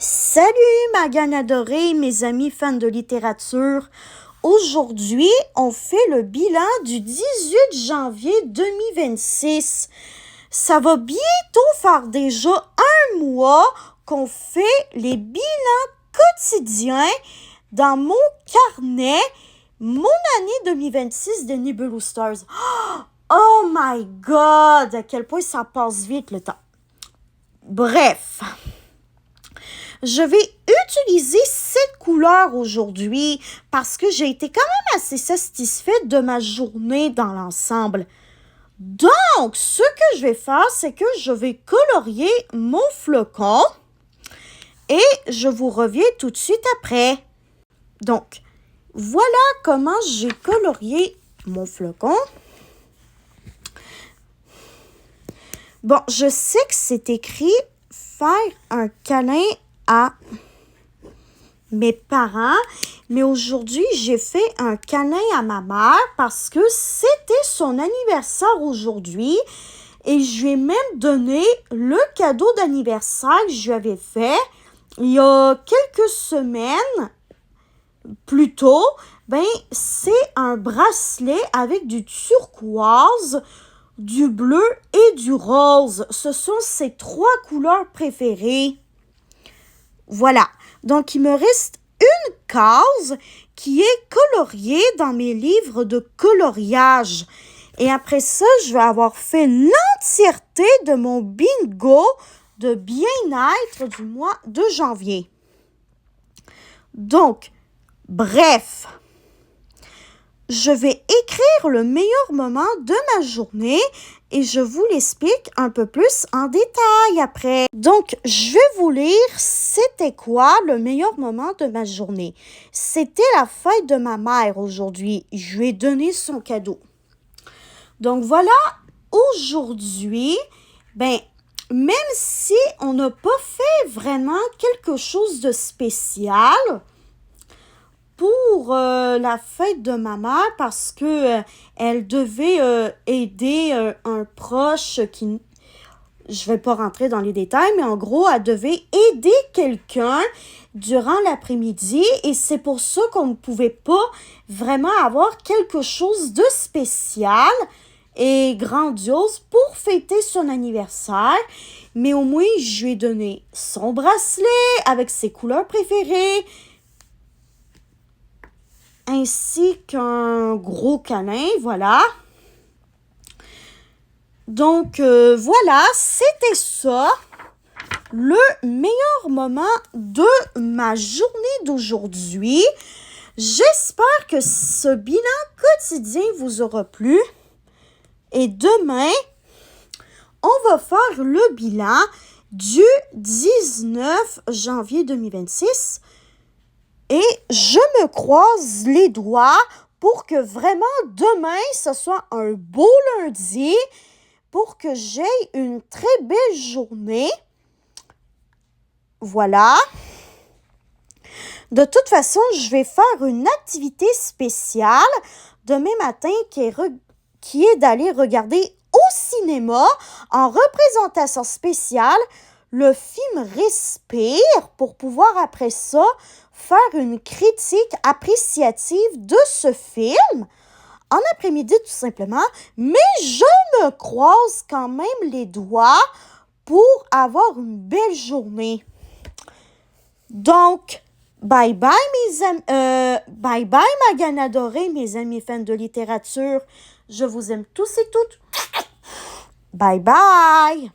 Salut Magane adorée, mes amis fans de littérature. Aujourd'hui, on fait le bilan du 18 janvier 2026. Ça va bientôt faire déjà un mois qu'on fait les bilans quotidiens dans mon carnet, mon année 2026 de Nebulous Stars. Oh my God! À quel point ça passe vite le temps. Bref. Je vais utiliser cette couleur aujourd'hui parce que j'ai été quand même assez satisfaite de ma journée dans l'ensemble. Donc, ce que je vais faire, c'est que je vais colorier mon flocon et je vous reviens tout de suite après. Donc, voilà comment j'ai colorié mon flocon. Bon, je sais que c'est écrit « faire un câlin » à mes parents, mais aujourd'hui, j'ai fait un câlin à ma mère parce que c'était son anniversaire aujourd'hui et je lui ai même donné le cadeau d'anniversaire que je lui avais fait il y a quelques semaines plus tôt. C'est un bracelet avec du turquoise, du bleu et du rose. Ce sont ses trois couleurs préférées. Voilà, donc il me reste une case qui est coloriée dans mes livres de coloriage. Et après ça, je vais avoir fait l'entièreté de mon bingo de bien-être du mois de janvier. Donc, bref, je vais écrire le meilleur moment de ma journée et je vous l'explique un peu plus en détail après. Donc, je vais vous lire c'était quoi le meilleur moment de ma journée. C'était la fête de ma mère aujourd'hui. Je lui ai donné son cadeau. Donc, voilà, aujourd'hui, même si on n'a pas fait vraiment quelque chose de spécial pour la fête de ma mère parce que elle devait aider un proche qui, je vais pas rentrer dans les détails, mais en gros, elle devait aider quelqu'un durant l'après-midi et c'est pour ça qu'on ne pouvait pas vraiment avoir quelque chose de spécial et grandiose pour fêter son anniversaire. Mais au moins, je lui ai donné son bracelet avec ses couleurs préférées, ainsi qu'un gros câlin, voilà. Donc, voilà, c'était ça, le meilleur moment de ma journée d'aujourd'hui. J'espère que ce bilan quotidien vous aura plu. Et demain, on va faire le bilan du 19 janvier 2026. Et je me croise les doigts pour que vraiment demain, ce soit un beau lundi, pour que j'aie une très belle journée. Voilà. De toute façon, je vais faire une activité spéciale demain matin qui est d'aller regarder au cinéma en représentation spéciale le film Respire pour pouvoir après ça faire une critique appréciative de ce film en après-midi tout simplement, mais je me croise quand même les doigts pour avoir une belle journée. Donc, bye bye mes amis, bye bye Magane adorée, mes amis fans de littérature. Je vous aime tous et toutes. Bye bye.